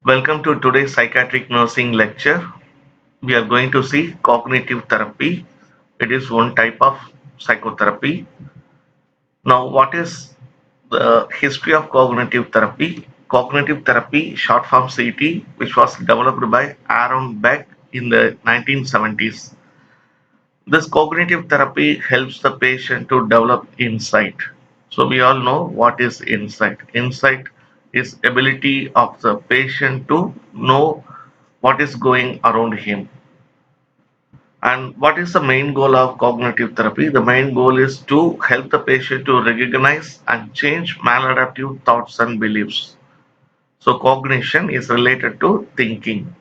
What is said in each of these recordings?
Welcome to today's psychiatric nursing lecture. We are going to see cognitive therapy. It is one type of psychotherapy. Now, what is the history of cognitive therapy? Cognitive therapy, short form CT, which was developed by Aaron Beck in the 1970s. This cognitive therapy helps the patient to develop insight. So we all know what is insight. Insight is ability of the patient to know what is going around him. And what is the main goal of cognitive therapy? The main goal is to help the patient to recognize and change maladaptive thoughts and beliefs. So cognition is related to thinking.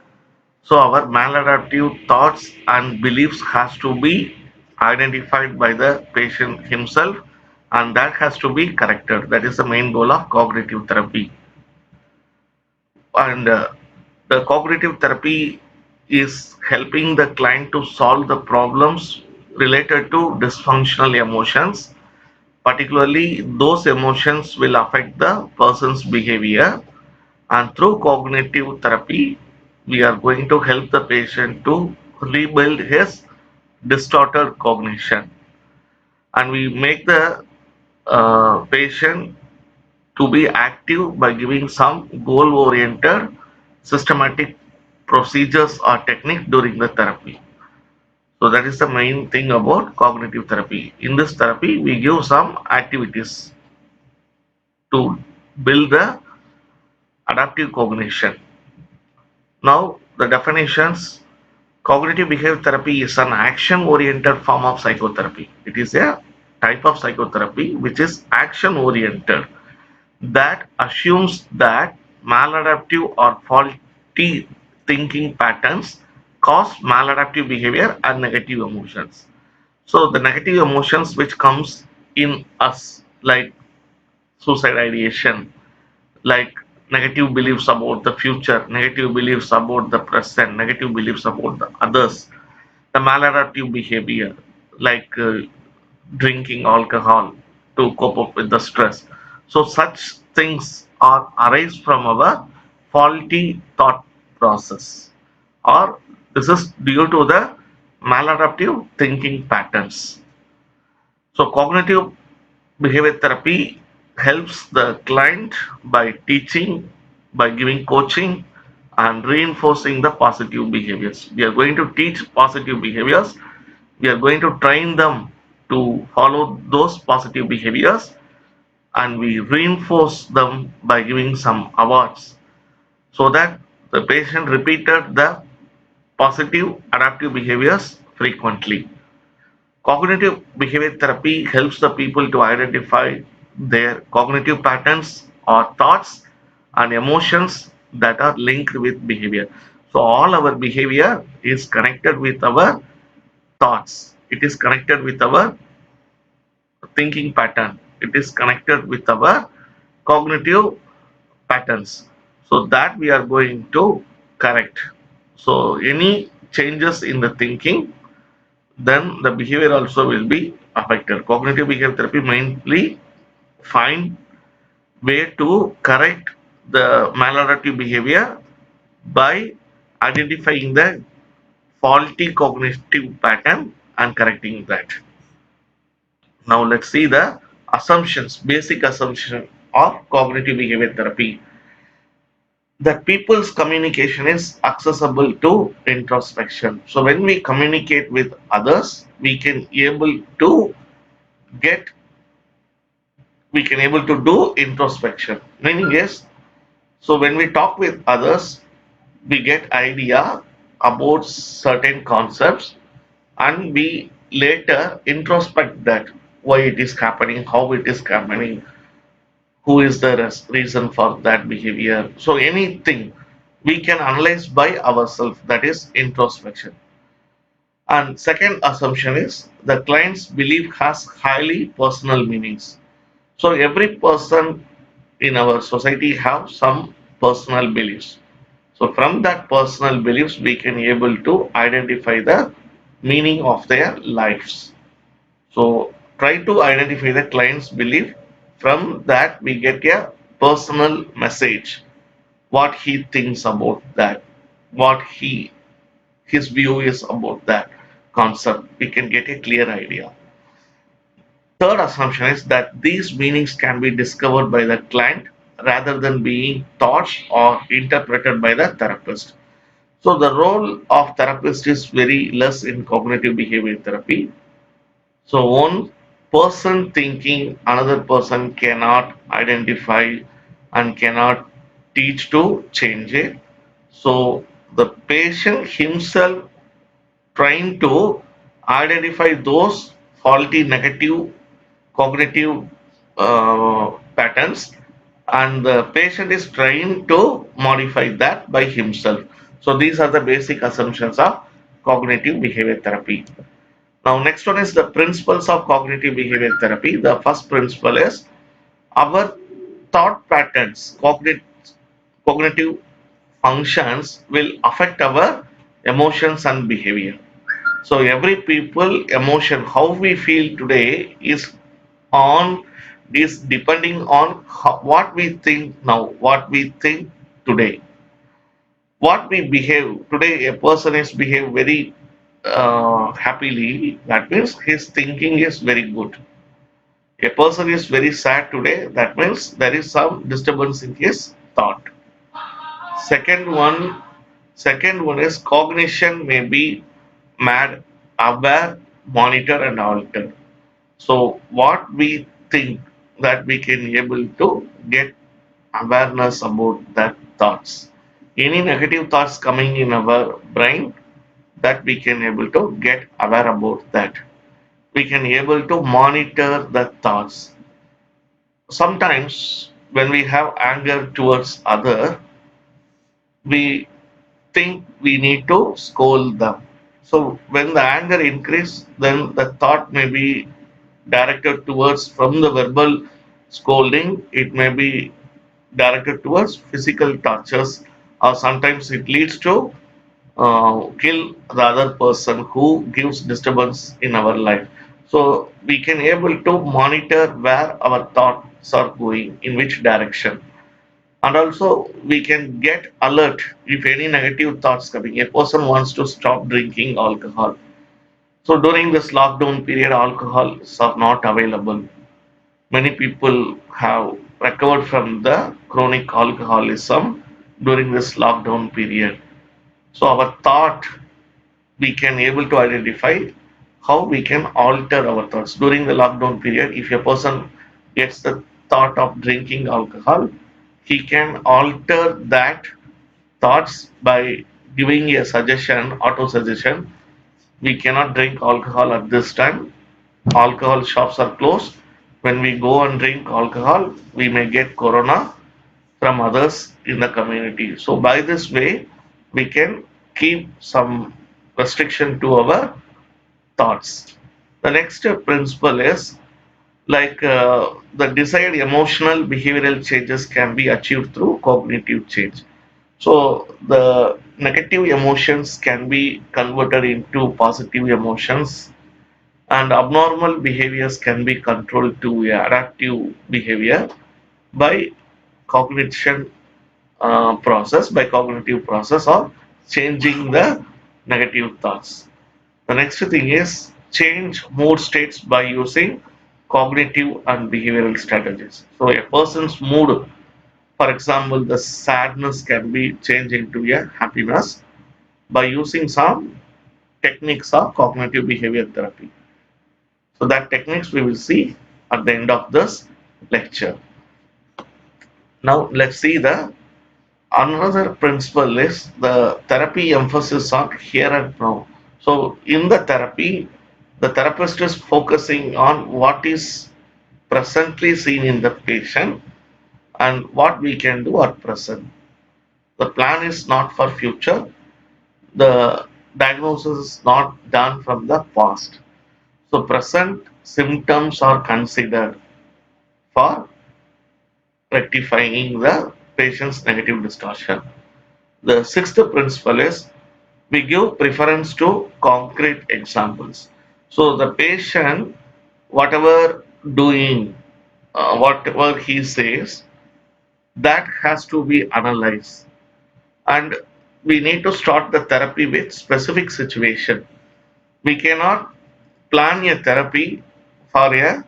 So our maladaptive thoughts and beliefs has to be identified by the patient himself, and that has to be corrected. That is the main goal of cognitive therapy. And the cognitive therapy is helping the client to solve the problems related to dysfunctional emotions. Particularly, those emotions will affect the person's behavior, and through cognitive therapy, we are going to help the patient to rebuild his distorted cognition. And we make the patient to be active by giving some goal oriented systematic procedures or technique during the therapy. So that is the main thing about cognitive therapy. In this therapy, we give some activities to build the adaptive cognition. Now, the definitions. Cognitive behavior therapy is an action oriented form of psychotherapy. It is a type of psychotherapy which is action oriented, that assumes that maladaptive or faulty thinking patterns cause maladaptive behavior and negative emotions. So the negative emotions which comes in us, like suicide ideation, like negative beliefs about the future, negative beliefs about the present, negative beliefs about the others, the maladaptive behavior, like drinking alcohol to cope up with the stress. So such things are arise from our faulty thought process, or this is due to the maladaptive thinking patterns. So cognitive behavior therapy helps the client by teaching, by giving coaching and reinforcing the positive behaviors. We are going to teach positive behaviors. We are going to train them to follow those positive behaviors, and we reinforce them by giving some awards so that the patient repeated the positive adaptive behaviors frequently. Cognitive behavior therapy helps the people to identify their cognitive patterns or thoughts and emotions that are linked with behavior. So, all our behavior is connected with our thoughts, it is connected with our thinking pattern, it is connected with our cognitive patterns. So, that we are going to correct. So, any changes in the thinking, then the behavior also will be affected. Cognitive behavior therapy mainly find way to correct the maladaptive behavior by identifying the faulty cognitive pattern and correcting that. Now let's see the assumptions, basic assumption of cognitive behavior therapy. That people's communication is accessible to introspection. So when we communicate with others, get we can able to do introspection, meaning yes, so when we talk with others, we get idea about certain concepts, and we later introspect that why it is happening, how it is happening, who is the reason for that behavior. So anything we can analyze by ourselves, that is introspection. And second assumption is the client's belief has highly personal meanings. So every person in our society have some personal beliefs. So from that personal beliefs, we can able to identify the meaning of their lives. So try to identify the client's belief. From that, we get a personal message. what he thinks about that, what his view is about that concept. We can get a clear idea. Third assumption is that these meanings can be discovered by the client rather than being taught or interpreted by the therapist. So the role of therapist is very less in cognitive behavior therapy. So one person thinking another person cannot identify and cannot teach to change it. So the patient himself trying to identify those faulty negative cognitive patterns, and the patient is trying to modify that by himself. So these are the basic assumptions of cognitive behavior therapy. Now next one is the principles of cognitive behavior therapy. The first principle is our thought patterns, cognitive functions will affect our emotions and behavior. So every people emotion, how we feel today on is depending on what we think now, what we think today, what we behave today. A person is behave very happily. That means his thinking is very good. A person is very sad today. That means there is some disturbance in his thought. Second one, second one is cognition may be mad, aware, monitor, and alter. So what we think that we can able to get awareness about that thoughts. Any negative thoughts coming in our brain that we can able to get aware about that. We can able to monitor the thoughts. Sometimes when we have anger towards other, we think we need to scold them. So when the anger increase, then the thought may be directed towards from the verbal scolding, it may be directed towards physical tortures, or sometimes it leads to kill the other person who gives disturbance in our life. So we can able to monitor where our thoughts are going, in which direction, and also we can get alert if any negative thoughts coming. A person wants to stop drinking alcohol. So during this lockdown period, alcohols are not available. Many people have recovered from the chronic alcoholism during this lockdown period. So our thought, we can able to identify how we can alter our thoughts during the lockdown period. If a person gets the thought of drinking alcohol, he can alter that thoughts by giving a suggestion, auto suggestion. We cannot drink alcohol at this time. Alcohol shops are closed. When we go and drink alcohol, we may get corona from others in the community. So by this way, we can keep some restriction to our thoughts. The next principle is the desired emotional behavioral changes can be achieved through cognitive change. So the negative emotions can be converted into positive emotions, and abnormal behaviors can be controlled to adaptive behavior by cognition by cognitive process or changing the negative thoughts. The next thing is change mood states by using cognitive and behavioral strategies. So a person's mood, for example, the sadness can be changed into a happiness by using some techniques of cognitive behavior therapy. So that techniques we will see at the end of this lecture. Now let's see the another principle is the therapy emphasis on here and now. So in the therapy, the therapist is focusing on what is presently seen in the patient and what we can do at present. The plan is not for future. The diagnosis is not done from the past. So present symptoms are considered for rectifying the patient's negative distortion. The sixth principle is we give preference to concrete examples. So the patient, whatever doing, whatever he says, that has to be analyzed, and we need to start the therapy with specific situation. We cannot plan a therapy for a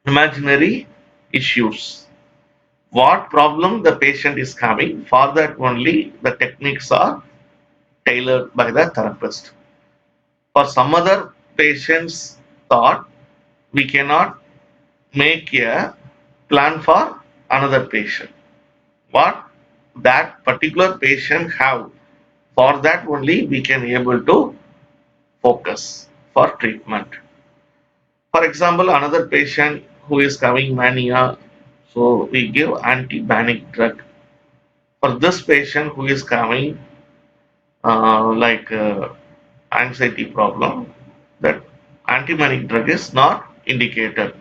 imaginary issues. What problem the patient is having, for that only the techniques are tailored by the therapist. For some other patient's thought, we cannot make a plan for another patient. What that particular patient have, for that only we can able to focus for treatment. For example, another patient who is having mania, so we give anti-manic drug. For this patient who is having like anxiety problem, that anti-manic drug is not indicated.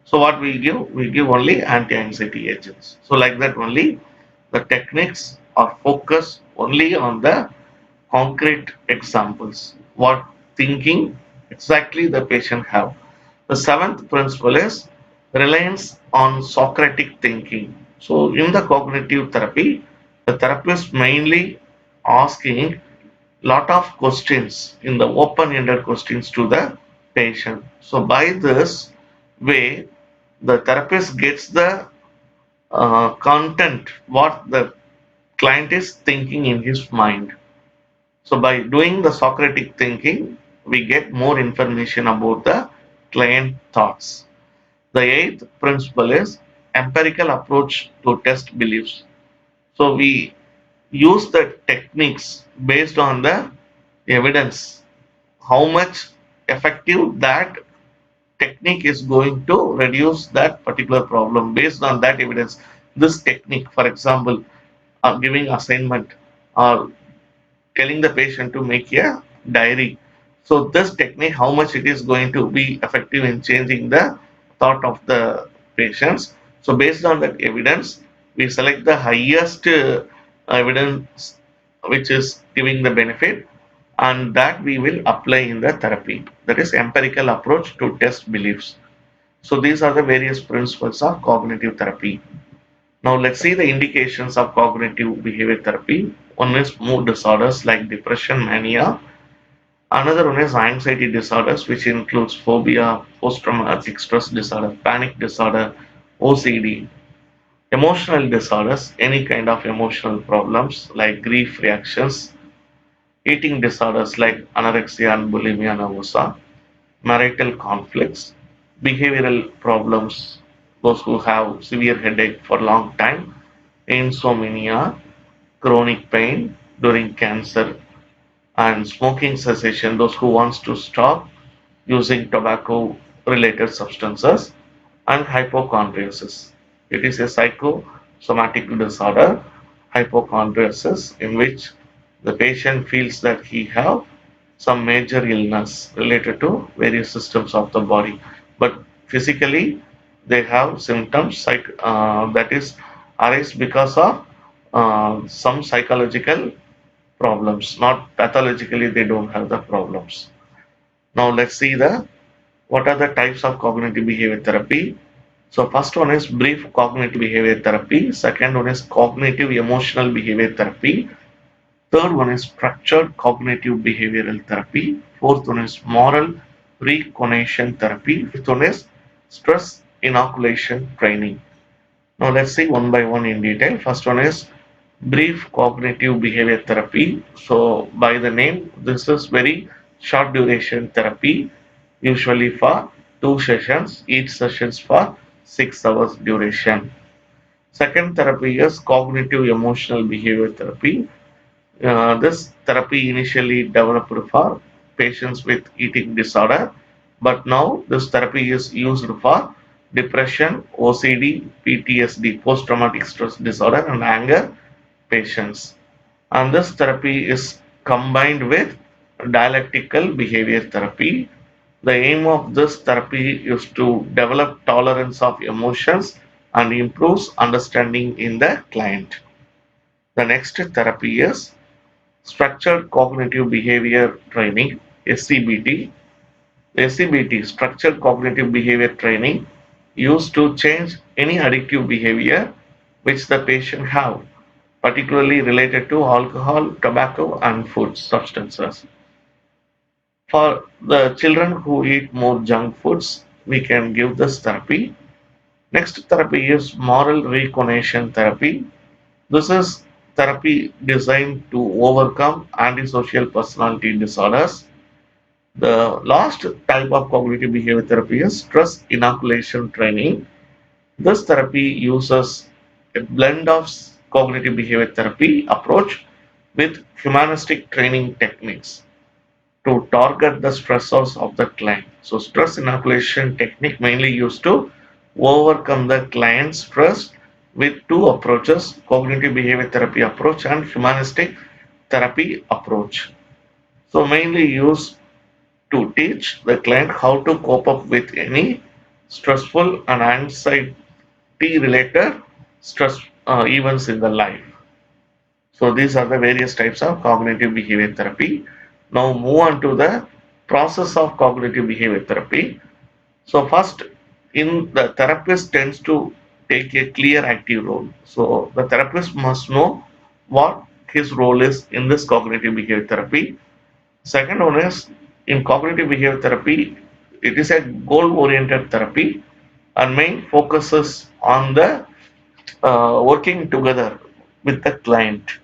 So what we give? We give only anti-anxiety agents. So like that only the techniques are focused only on the concrete examples. What thinking exactly the patient have. The seventh principle is reliance on Socratic thinking. So in the cognitive therapy, the therapist mainly asking lot of questions in the open-ended questions to the patient. So by this way, the therapist gets the content what the client is thinking in his mind. So by doing the Socratic thinking, we get more information about the client thoughts. The eighth principle is empirical approach to test beliefs. So we use the techniques based on the evidence, how much effective that technique is going to reduce that particular problem based on that evidence. This technique, for example, giving assignment or telling the patient to make a diary. So this technique, how much it is going to be effective in changing the thought of the patients. So based on that evidence, we select the highest evidence which is giving the benefit, and that we will apply in the therapy. That is empirical approach to test beliefs. So these are the various principles of cognitive therapy. Now let's see the indications of cognitive behavior therapy. One is mood disorders like depression, mania. Another one is anxiety disorders, which includes phobia, post-traumatic stress disorder, panic disorder, OCD. Emotional disorders, any kind of emotional problems like grief reactions, eating disorders like anorexia and bulimia nervosa, marital conflicts, behavioral problems, those who have severe headache for a long time, insomnia, chronic pain during cancer, and smoking cessation, those who wants to stop using tobacco related substances, and hypochondriasis. It is a psychosomatic disorder, hypochondriasis, in which the patient feels that he have some major illness related to various systems of the body, but physically they have symptoms that is arise because of some psychological problems, not pathologically they don't have the problems. Now let's see the what are the types of cognitive behavior therapy. So first one is brief cognitive behavior therapy, second one is cognitive emotional behavior therapy, third one is structured cognitive behavioral therapy, fourth one is moral recognition therapy, fifth one is stress inoculation training. Now let's see one by one in detail. First one is brief cognitive behavior therapy. So by the name, this is very short duration therapy, usually for 2 sessions, each sessions for 6 hours duration. Second therapy is cognitive emotional behavior therapy. This therapy initially developed for patients with eating disorder, but now this therapy is used for depression, OCD, PTSD, post traumatic stress disorder, and anger patients. And this therapy is combined with dialectical behavior therapy. The aim of this therapy is to develop tolerance of emotions and improves understanding in the client. The next therapy is structured cognitive behavior training, SCBT. SCBT, structured cognitive behavior training, used to change any addictive behavior which the patient have, particularly related to alcohol, tobacco, and food substances. For the children who eat more junk foods, we can give this therapy. Next therapy is moral recognition therapy. This is therapy designed to overcome antisocial personality disorders. The last type of cognitive behavior therapy is stress inoculation training. This therapy uses a blend of cognitive behavior therapy approach with humanistic training techniques to target the stressors of the client. So stress inoculation technique mainly used to overcome the client's stress with two approaches: cognitive behavior therapy approach and humanistic therapy approach. So mainly used to teach the client how to cope up with any stressful and anxiety related stress events in the life. So these are the various types of cognitive behavior therapy. Now move on to the process of cognitive behavior therapy. So first, in the therapist tends to take a clear active role. So the therapist must know what his role is in this cognitive behavior therapy. Second one is, in cognitive behavior therapy, it is a goal oriented therapy and main focuses on the working together with the client.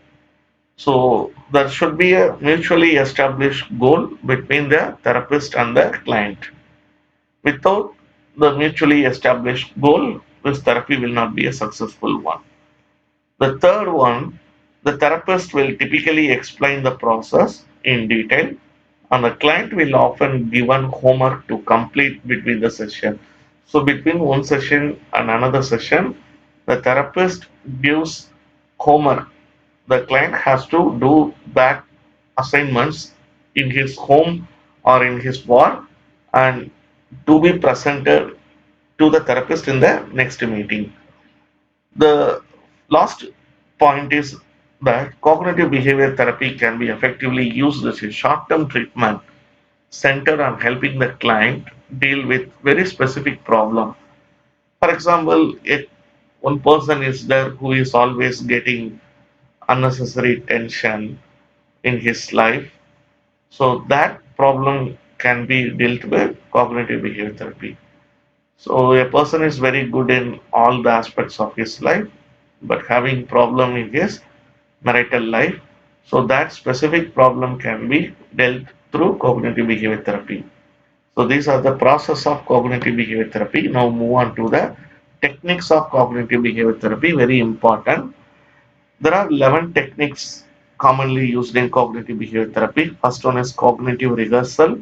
So there should be a mutually established goal between the therapist and the client. Without the mutually established goal, this therapy will not be a successful one. The third one, the therapist will typically explain the process in detail, and the client will often given homework to complete between the session. So between one session and another session, the therapist gives homework. The client has to do back assignments in his home or in his ward and to be presented to the therapist in the next meeting. The last point is that cognitive behavior therapy can be effectively used as a short term treatment centered on helping the client deal with very specific problem. For example, if one person is there who is always getting unnecessary tension in his life, so that problem can be dealt with cognitive behavior therapy. So a person is very good in all the aspects of his life, but having problem in his marital life. So that specific problem can be dealt through cognitive behavior therapy. So these are the process of cognitive behavior therapy. Now move on to the techniques of cognitive behavior therapy. Very important. There are 11 techniques commonly used in cognitive behavior therapy. First one is cognitive rehearsal.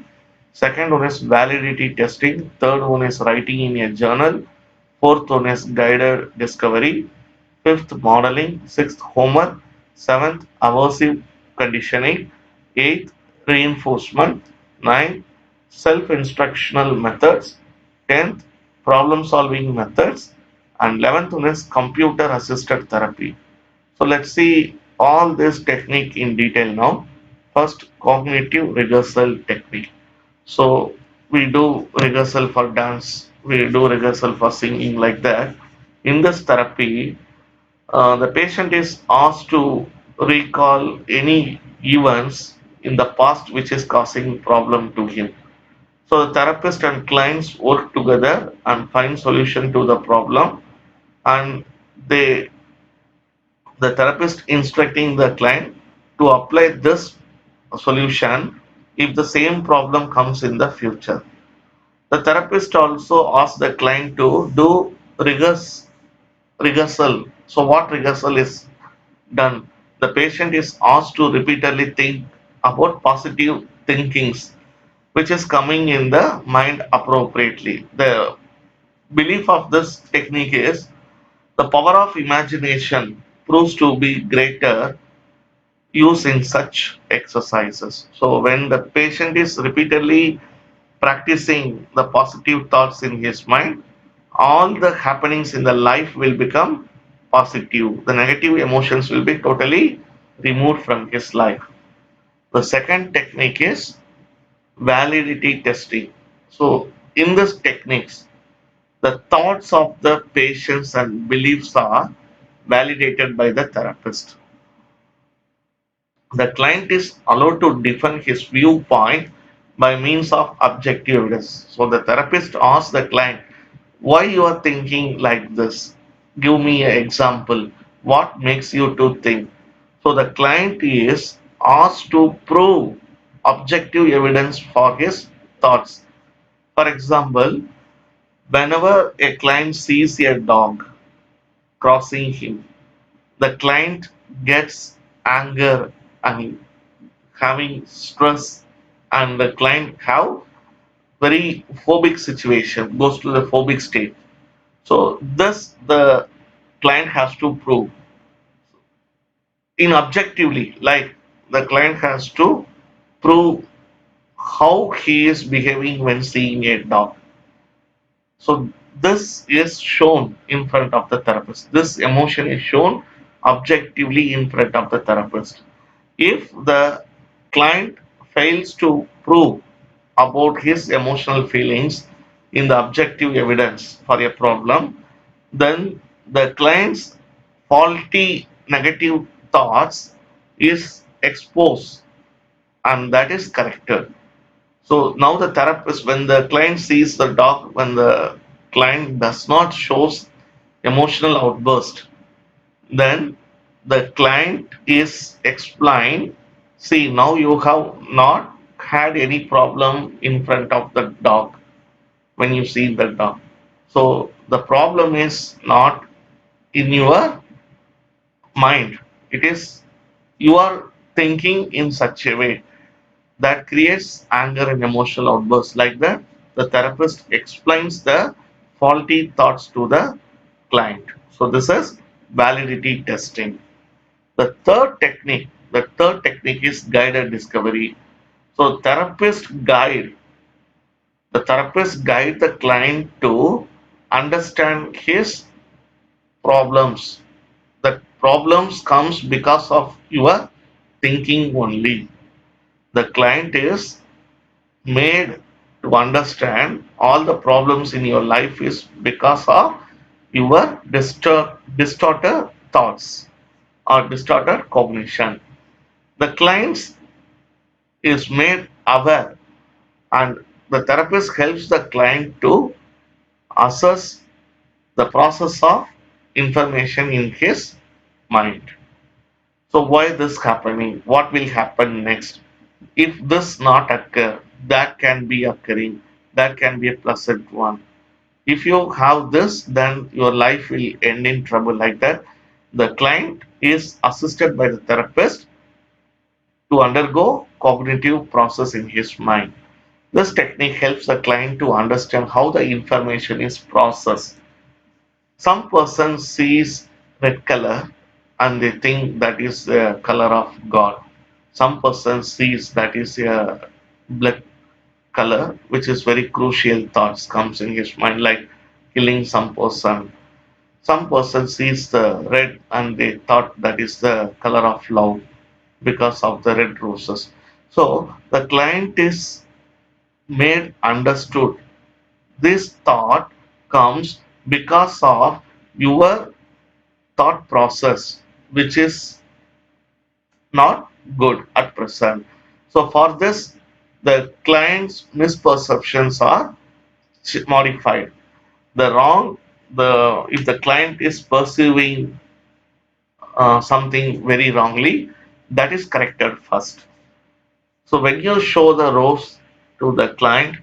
Second one is validity testing. Third one is writing in a journal. Fourth one is guided discovery. Fifth, modeling. Sixth, homework. Seventh, aversive conditioning. Eighth, reinforcement. Ninth, self-instructional methods. Tenth, problem-solving methods. And 11th one is computer-assisted therapy. So let's see all this technique in detail now. First, cognitive rehearsal technique. So we do rehearsal for dance, we do rehearsal for singing like that. In this therapy, the patient is asked to recall any events in the past which is causing problem to him. So the therapist and clients work together and find solution to the problem, and they the therapist instructing the client to apply this solution if the same problem comes in the future. The therapist also asks the client to do rehearsal. So what rehearsal is done? The patient is asked to repeatedly think about positive thinkings which is coming in the mind appropriately. The belief of this technique is the power of imagination proves to be greater used in such exercises. So when the patient is repeatedly practicing the positive thoughts in his mind, all the happenings in the life will become positive. The negative emotions will be totally removed from his life. The second technique is validity testing. So in this techniques, the thoughts of the patients and beliefs are validated by the therapist. The client is allowed to defend his viewpoint by means of objective evidence. So the therapist asks the client, why you are thinking like this? Give me an example. What makes you to think? So the client is asked to prove objective evidence for his thoughts. For example, whenever a client sees a dog crossing him, the client gets anger and having stress, and the client have very phobic situation, goes to the phobic state. So this the client has to prove in objectively, like the client has to prove how he is behaving when seeing a dog. So this is shown in front of the therapist. This emotion is shown objectively in front of the therapist. If the client fails to prove about his emotional feelings in the objective evidence for a problem, then the client's faulty negative thoughts is exposed and that is corrected. So now the therapist, when the client sees the dog, when the client does not shows emotional outburst, then the client is explained, see, now you have not had any problem in front of the dog when you see the dog. So the problem is not in your mind. It is you are thinking in such a way that creates anger and emotional outbursts. Like that, the therapist explains the faulty thoughts to the client. So this is validity testing. The third technique is guided discovery. So the therapist guide the client to understand his problems. The problems comes because of your thinking only. The client is made to understand all the problems in your life is because of your distorted thoughts or distorted cognition. The client is made aware, and the therapist helps the client to assess the process of information in his mind. So why this happening? What will happen next? If this not occur, that can be occurring. That can be a pleasant one. If you have this, then your life will end in trouble. Like that, the client is assisted by the therapist to undergo cognitive process in his mind. This technique helps the client to understand how the information is processed. Some person sees red color and they think that is the color of God. Some person sees that is a blood color, which is very crucial thoughts comes in his mind, like killing some person. Some person sees the red and they thought that is the color of love because of the red roses. So the client is made understood. This thought comes because of your thought process, which is not good at present. So for this, the client's misperceptions are modified. The wrong, the if the client is perceiving something very wrongly, that is corrected first. So when you show the rose to the client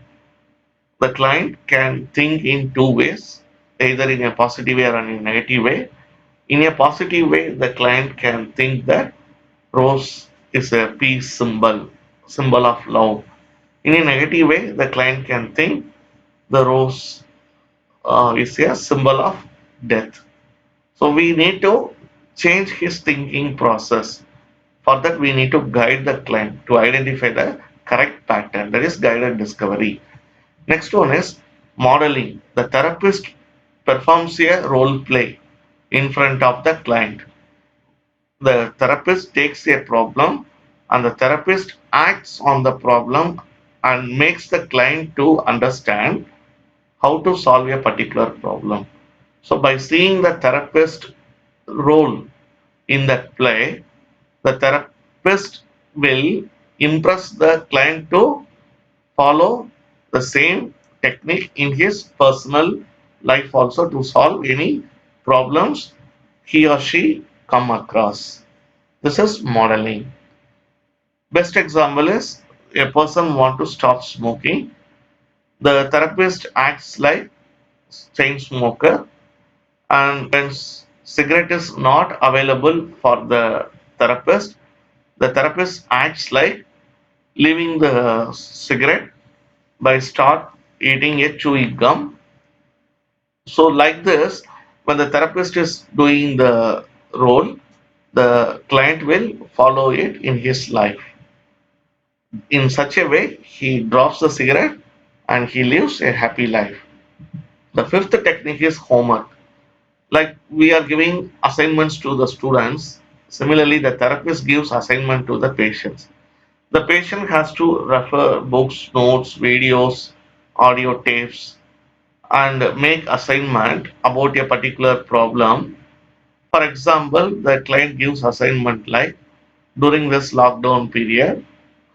can think in two ways, either in a positive way or in a negative way. In a positive way, the client can think that rose is a peace symbol, symbol of love. In a negative way, the client can think the rose is a symbol of death. So we need to change his thinking process. For that, we need to guide the client to identify the correct pattern. That is guided discovery. Next one is modeling. The therapist performs a role play in front of the client. The therapist takes a problem and the therapist acts on the problem and makes the client to understand how to solve a particular problem. So by seeing the therapist role in that play, the therapist will impress the client to follow the same technique in his personal life also to solve any problems he or she come across. This is modeling. Best example is a person want to stop smoking. The therapist acts like chain smoker, and when cigarette is not available for the therapist acts like leaving the cigarette by start eating a chewy gum. So like this, when the therapist is doing the role, the client will follow it in his life. In such a way, he drops the cigarette and he lives a happy life. The fifth technique is homework. Like we are giving assignments to the students, similarly, the therapist gives assignment to the patients. The patient has to refer books, notes, videos, audio tapes, and make assignment about a particular problem. For example, the client gives assignment like during this lockdown period,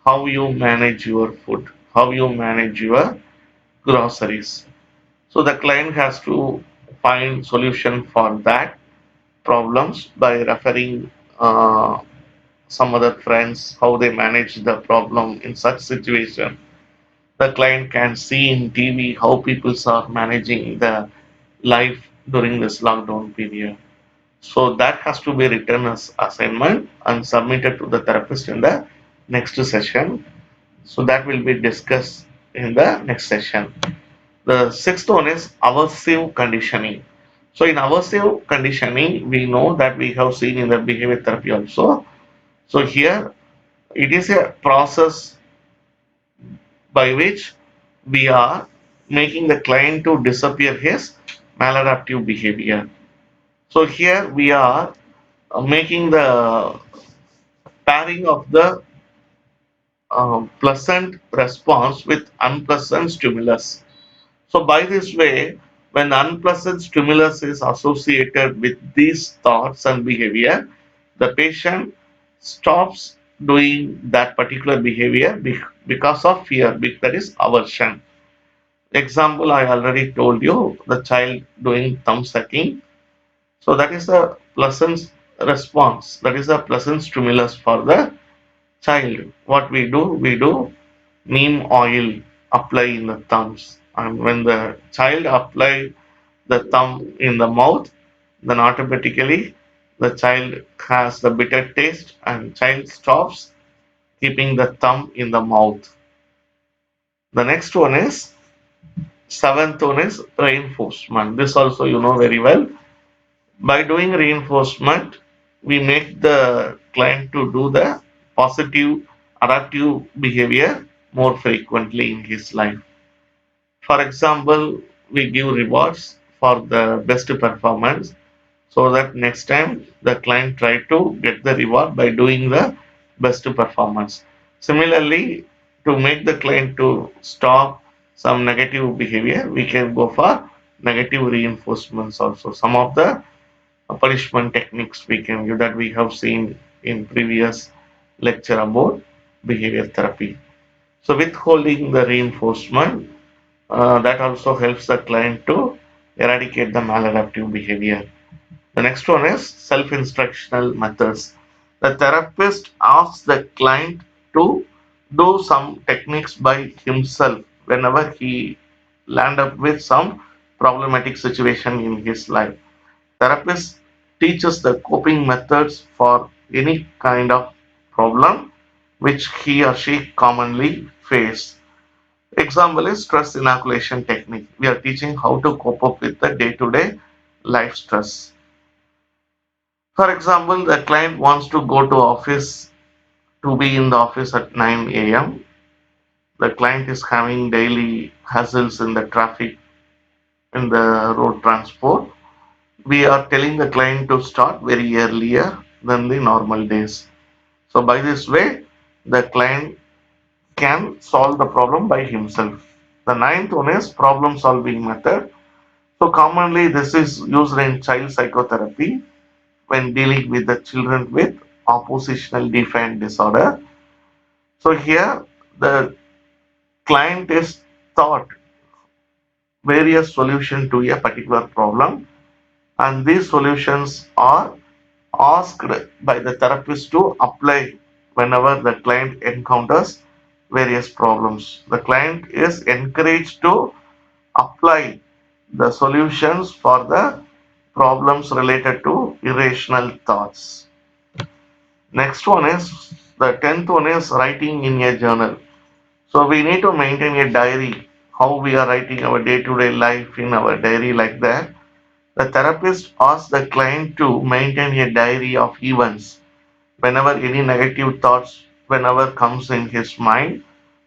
how you manage your food, how you manage your groceries. So the client has to find solution for that problems by referring some other friends how they manage the problem in such situation. The client can see in TV how people are managing the life during this lockdown period. So that has to be written as assignment and submitted to the therapist in the next session. So that will be discussed in the next session. The sixth one is aversive conditioning. So in aversive conditioning, we know that we have seen in the behavior therapy also. So here it is a process by which we are making the client to disappear his maladaptive behavior. So here we are making the pairing of the pleasant response with unpleasant stimulus. So by this way, when unpleasant stimulus is associated with these thoughts and behavior, the patient stops doing that particular behavior because of fear, that is aversion. Example, I already told you, the child doing thumb sucking. So that is a pleasant response. That is a pleasant stimulus for the child. What we do neem oil apply in the thumbs. And when the child apply the thumb in the mouth, then automatically the child has the bitter taste and child stops keeping the thumb in the mouth. The next one is seventh one is reinforcement. This also you know very well. By doing reinforcement, we make the client to do the positive adaptive behavior more frequently in his life. For example, we give rewards for the best performance so that next time the client try to get the reward by doing the best performance. Similarly, to make the client to stop some negative behavior, we can go for negative reinforcements also. Some of the punishment techniques we can give that we have seen in previous lecture about behavior therapy. So withholding the reinforcement that also helps the client to eradicate the maladaptive behavior. The next one is self-instructional methods. The therapist asks the client to do some techniques by himself whenever he land up with some problematic situation in his life. Therapist teaches the coping methods for any kind of problem which he or she commonly face. Example is stress inoculation technique. We are teaching how to cope up with the day-to-day life stress. For example, the client wants to go to office to be in the office at 9 a.m. The client is having daily hassles in the traffic in the road transport. We are telling the client to start very earlier than the normal days. So by this way, the client can solve the problem by himself. The ninth one is problem solving method. So commonly this is used in child psychotherapy. when dealing with the children with oppositional defiant disorder. So here the client is taught various solutions to a particular problem, and these solutions are asked by the therapist to apply whenever the client encounters various problems. The client is encouraged to apply the solutions for the problems related to irrational thoughts. Next one is the 10th one is writing in a journal. So we need to maintain a diary, how we are writing our day-to-day life in our diary like that. The therapist asks the client to maintain a diary of events. Whenever any negative thoughts, whenever comes in his mind,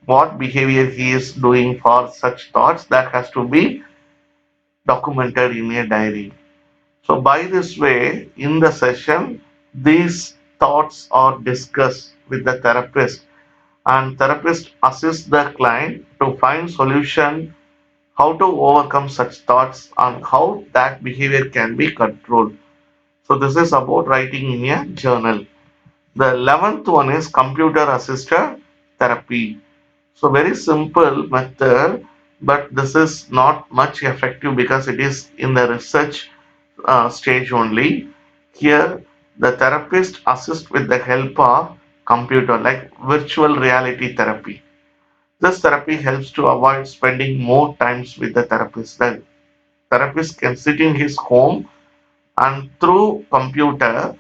what behavior he is doing for such thoughts, that has to be documented in a diary. So by this way, in the session, these thoughts are discussed with the therapist, and therapist assists the client to find solution how to overcome such thoughts and how that behavior can be controlled. So this is about writing in a journal. The 11th one is computer assisted therapy. So very simple method, but this is not much effective because it is in the research stage only. Here, the therapist assists with the help of computer like virtual reality therapy. This therapy helps to avoid spending more times with the therapist. The therapist can sit in his home and through computer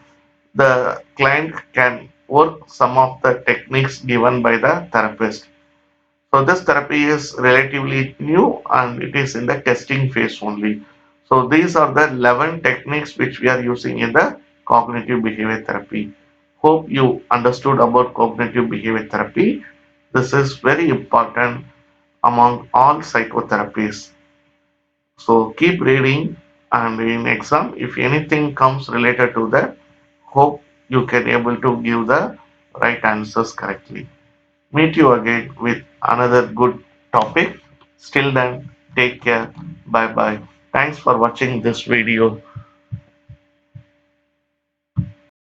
the client can work some of the techniques given by the therapist. So this therapy is relatively new and it is in the testing phase only. So these are the 11 techniques which we are using in the cognitive behavior therapy. Hope you understood about cognitive behavior therapy. This is very important among all psychotherapies. So keep reading, and in exam if anything comes related to that, hope you can able to give the right answers correctly. Meet you again with another good topic. Still then, take care. Bye bye. Thanks for watching this video.